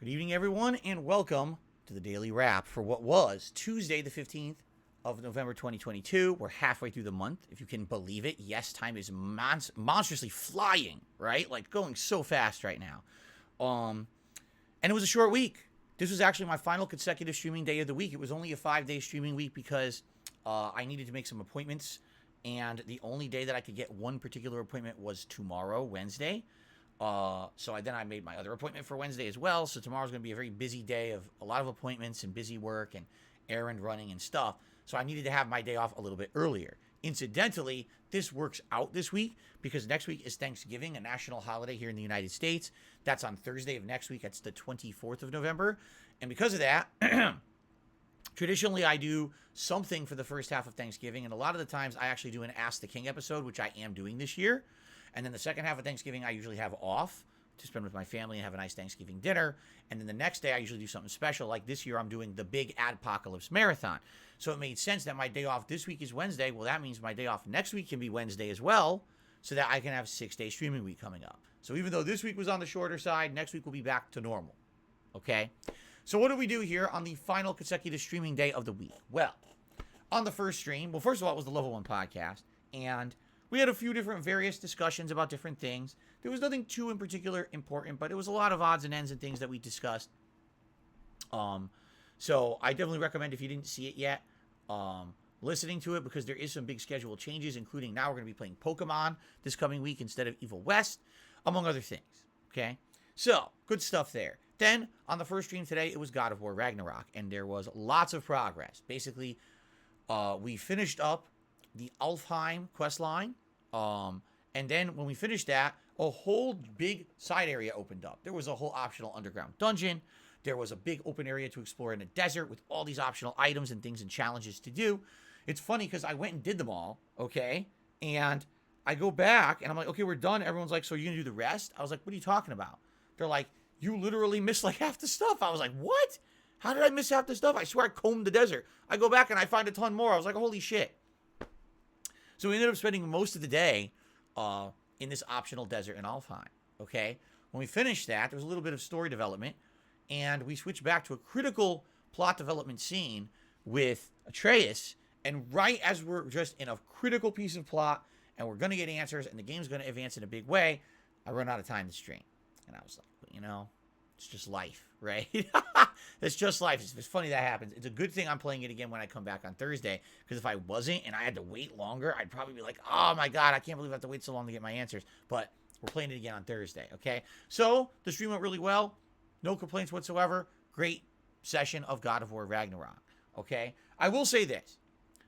Good evening, everyone, and welcome to the Daily Wrap for what was Tuesday, the 15th of November, 2022. We're halfway through the month, if you can believe it. Yes, time is monstrously flying, right? Like, going so fast right now. And it was a short week. This was actually my final consecutive streaming day of the week. It was only a 5-day streaming week because I needed to make some appointments, and the only day that I could get one particular appointment was tomorrow, Wednesday. So I made my other appointment for Wednesday as well. So tomorrow's going to be a very busy day of a lot of appointments and busy work and errand running and stuff. So I needed to have my day off a little bit earlier. Incidentally, this works out this week because next week is Thanksgiving, a national holiday here in the United States. That's on Thursday of next week. That's the 24th of November. And because of that, traditionally I do something for the first half of Thanksgiving. And a lot of the times I actually do an Ask the King episode, which I am doing this year. And then the second half of Thanksgiving, I usually have off to spend with my family and have a nice Thanksgiving dinner. And then the next day, I usually do something special. Like this year, I'm doing the big Adpocalypse Marathon. So it made sense that my day off this week is Wednesday. Well, that means my day off next week can be Wednesday as well, so that I can have a 6-day streaming week coming up. So even though this week was on the shorter side, next week will be back to normal. Okay? So what do we do here on the final consecutive streaming day of the week? Well, on the first stream, well, first of all, it was the Level 1 podcast. And we had a few different various discussions about different things. There was nothing too in particular important, but it was a lot of odds and ends and things that we discussed. So I definitely recommend, if you didn't see it yet, listening to it, because there is some big schedule changes, including now we're going to be playing Pokemon this coming week instead of Evil West, among other things. Okay? So, good stuff there. Then, on the first stream today, it was God of War Ragnarok, and there was lots of progress. Basically, we finished up the Alfheim quest line. And then when we finished that, a whole big side area opened up. There was a whole optional underground dungeon. There was a big open area to explore in a desert with all these optional items and things and challenges to do. It's funny because I went and did them all, okay? And I go back and I'm like, okay, we're done. Everyone's like, so you're going to do the rest? I was like, what are you talking about? They're like, you literally missed like half the stuff. I was like, what? How did I miss half the stuff? I swear I combed the desert. I go back and I find a ton more. I was like, holy shit. So we ended up spending most of the day in this optional desert in Alfheim, okay? When we finished that, there was a little bit of story development, and we switched back to a critical plot development scene with Atreus, and right as we're just in a critical piece of plot, and we're going to get answers, and the game's going to advance in a big way, I run out of time to stream. And I was like, you know, it's just life, right? It's just life. It's funny that happens. It's a good thing I'm playing it again when I come back on Thursday, because if I wasn't and I had to wait longer, I'd probably be like, oh my God, I can't believe I have to wait so long to get my answers. But we're playing it again on Thursday, okay? So the stream went really well. No complaints whatsoever. Great session of God of War Ragnarok, okay? I will say this.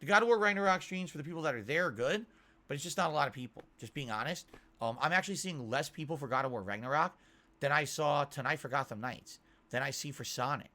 The God of War Ragnarok streams, for the people that are there, are good, but it's just not a lot of people, just being honest. I'm actually seeing less people for God of War Ragnarok than I saw tonight for Gotham Knights, than I see for Sonic,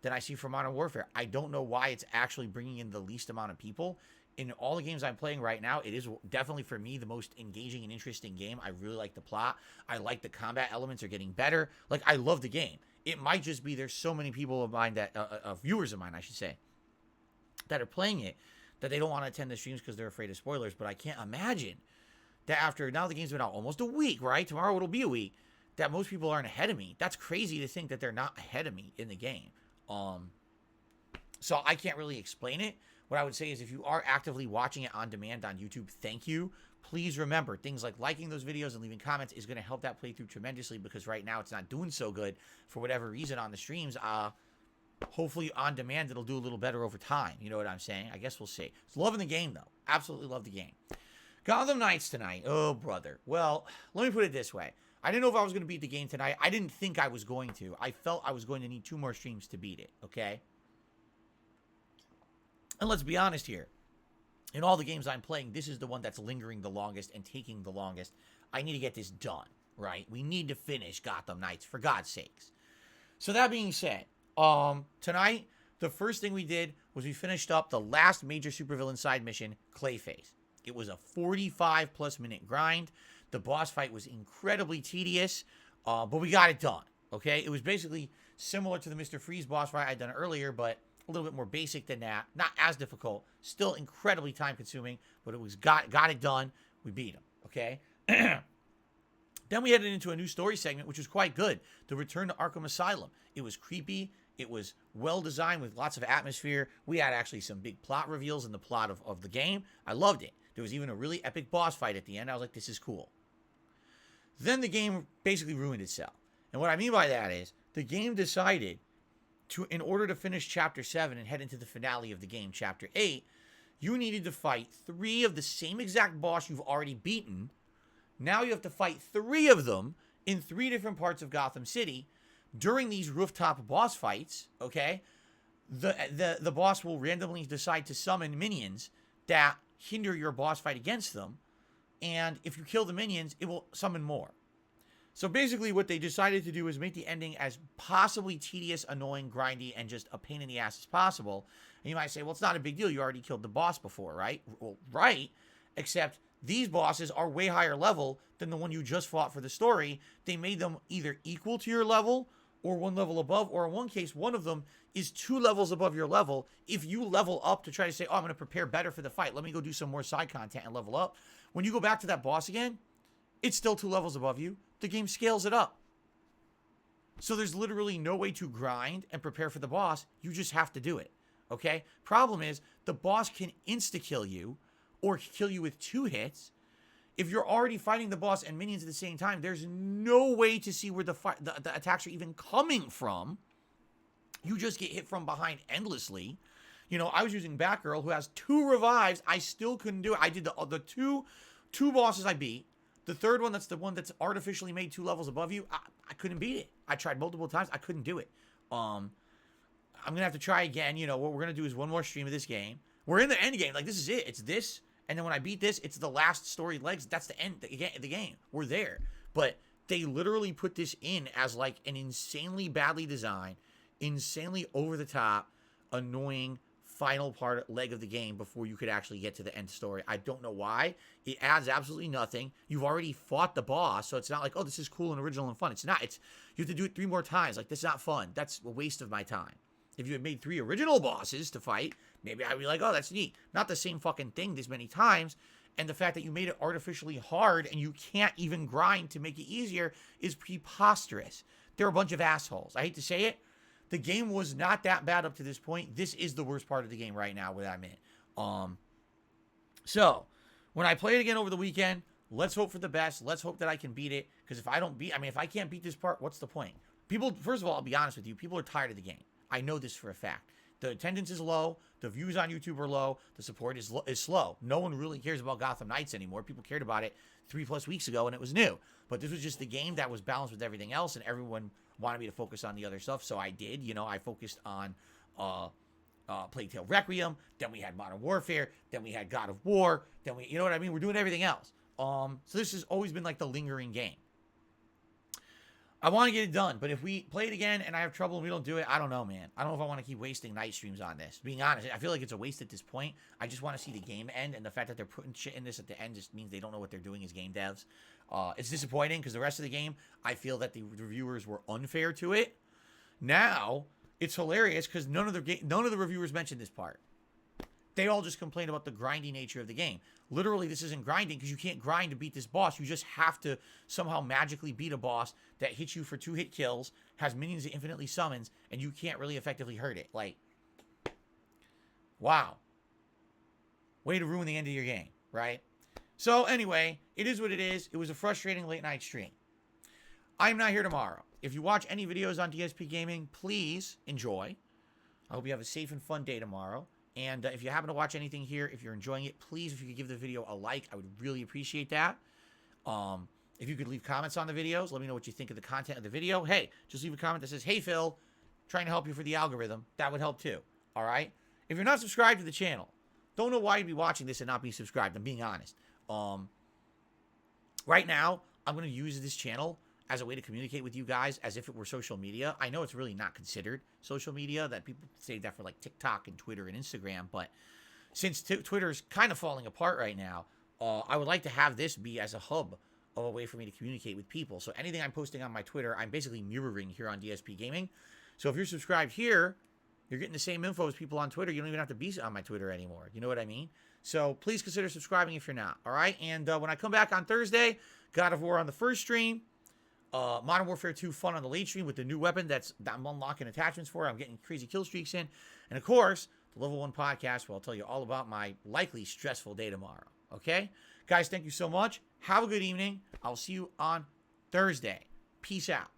than I see for Modern Warfare. I don't know why it's actually bringing in the least amount of people. In all the games I'm playing right now, it is definitely, for me, the most engaging and interesting game. I really like the plot. I like the combat elements are getting better. Like, I love the game. It might just be there's so many people of mine that, viewers of mine, I should say, that are playing it, that they don't want to attend the streams because they're afraid of spoilers. But I can't imagine that after, now the game's been out almost a week, right? Tomorrow it'll be a week, that most people aren't ahead of me. That's crazy to think that they're not ahead of me in the game. So I can't really explain it. What I would say is, if you are actively watching it on demand on YouTube, thank you. Please remember, things like liking those videos and leaving comments is going to help that playthrough tremendously, because right now it's not doing so good for whatever reason on the streams. Hopefully on demand it'll do a little better over time. You know what I'm saying? I guess we'll see. Loving the game, though. Absolutely love the game. Gotham Knights tonight. Oh, brother. Well, let me put it this way. I didn't know if I was going to beat the game tonight. I didn't think I was going to. I felt I was going to need 2 more streams to beat it, okay? And let's be honest here. In all the games I'm playing, this is the one that's lingering the longest and taking the longest. I need to get this done, right? We need to finish Gotham Knights, for God's sakes. So that being said, tonight, the first thing we did was we finished up the last major supervillain side mission, Clayface. It was a 45-plus minute grind. The boss fight was incredibly tedious, but we got it done, okay? It was basically similar to the Mr. Freeze boss fight I'd done earlier, but a little bit more basic than that. Not as difficult. Still incredibly time-consuming, but it was got it done. We beat him, okay? Then we headed into a new story segment, which was quite good. The Return to Arkham Asylum. It was creepy. It was well designed with lots of atmosphere. We had actually some big plot reveals in the plot of the game. I loved it. There was even a really epic boss fight at the end. I was like, this is cool. Then the game basically ruined itself. And what I mean by that is the game decided to, in order to finish Chapter 7 and head into the finale of the game, Chapter 8, you needed to fight 3 of the same exact boss you've already beaten. Now you have to fight 3 of them in 3 different parts of Gotham City during these rooftop boss fights, okay? The boss will randomly decide to summon minions that hinder your boss fight against them. And if you kill the minions, it will summon more. So basically what they decided to do is make the ending as possibly tedious, annoying, grindy, and just a pain in the ass as possible. And you might say, well, it's not a big deal. You already killed the boss before, right? Well, right, except these bosses are way higher level than the one you just fought for the story. They made them either equal to your level or 1 level above, or in one case, one of them is 2 levels above your level. If you level up to try to say, oh, I'm going to prepare better for the fight, let me go do some more side content and level up. When you go back to that boss again, it's still 2 levels above you. The game scales it up. So there's literally no way to grind and prepare for the boss. You just have to do it, okay? Problem is, the boss can insta-kill you or kill you with 2 hits. If you're already fighting the boss and minions at the same time, there's no way to see where the attacks are even coming from. You just get hit from behind endlessly. You know, I was using Batgirl, who has 2 revives. I still couldn't do it. I did the two bosses I beat. The third one, that's the one that's artificially made 2 levels above you. I couldn't beat it. I tried multiple times. I couldn't do it. I'm going to have to try again. You know, what we're going to do is one more stream of this game. We're in the end game. Like, this is it. It's this. And then when I beat this, it's the last story legs. That's the end of the game. We're there. But they literally put this in as like an insanely badly designed, insanely over-the-top, annoying final leg of the game before you could actually get to the end story. I don't know why. It adds absolutely nothing. You've already fought the boss, so it's not like, oh, this is cool and original and fun. It's not. You have to do it 3 more times. Like, that's not fun. That's a waste of my time. If you had made 3 original bosses to fight, maybe I'd be like, oh, that's neat. Not the same fucking thing this many times. And the fact that you made it artificially hard and you can't even grind to make it easier is preposterous. They're a bunch of assholes. I hate to say it. The game was not that bad up to this point. This is the worst part of the game right now where I'm in. So, when I play it again over the weekend, let's hope for the best. Let's hope that I can beat it. Because if I can't beat this part, what's the point? People, first of all, I'll be honest with you. People are tired of the game. I know this for a fact. The attendance is low. The views on YouTube are low. The support is slow. No one really cares about Gotham Knights anymore. People cared about it 3+ weeks ago and it was new. But this was just the game that was balanced with everything else, and everyone wanted me to focus on the other stuff, so I did. You know, I focused on Plague Tale Requiem. Then we had Modern Warfare. Then we had God of War. Then you know what I mean? We're doing everything else. So this has always been like the lingering game. I want to get it done, but if we play it again and I have trouble and we don't do it, I don't know, man. I don't know if I want to keep wasting night streams on this. Being honest, I feel like it's a waste at this point. I just want to see the game end, and the fact that they're putting shit in this at the end just means they don't know what they're doing as game devs. It's disappointing because the rest of the game, I feel that the reviewers were unfair to it. Now, it's hilarious because none of the reviewers mentioned this part. They all just complain about the grindy nature of the game. Literally, this isn't grinding because you can't grind to beat this boss. You just have to somehow magically beat a boss that hits you for 2 hit kills, has minions that infinitely summons, and you can't really effectively hurt it. Like, wow. Way to ruin the end of your game, right? So anyway, it is what it is. It was a frustrating late night stream. I'm not here tomorrow. If you watch any videos on DSPGaming, please enjoy. I hope you have a safe and fun day tomorrow. And if you happen to watch anything here, if you're enjoying it, please, if you could give the video a like, I would really appreciate that. If you could leave comments on the videos, let me know what you think of the content of the video. Hey, just leave a comment that says, hey, Phil, trying to help you for the algorithm. That would help too, all right? If you're not subscribed to the channel, don't know why you'd be watching this and not be subscribed. I'm being honest. Right now, I'm going to use this channel as a way to communicate with you guys as if it were social media. I know it's really not considered social media, that people say that for like TikTok and Twitter and Instagram, but since Twitter's kind of falling apart right now, I would like to have this be as a hub of a way for me to communicate with people. So anything I'm posting on my Twitter, I'm basically mirroring here on DSP Gaming. So if you're subscribed here, you're getting the same info as people on Twitter. You don't even have to be on my Twitter anymore. You know what I mean? So please consider subscribing if you're not. All right. And when I come back on Thursday, God of War on the first stream. Modern Warfare 2 fun on the late stream with the new weapon that I'm unlocking attachments for. I'm getting crazy kill streaks in. And of course, the Level 1 podcast where I'll tell you all about my likely stressful day tomorrow. Okay? Guys, thank you so much. Have a good evening. I'll see you on Thursday. Peace out.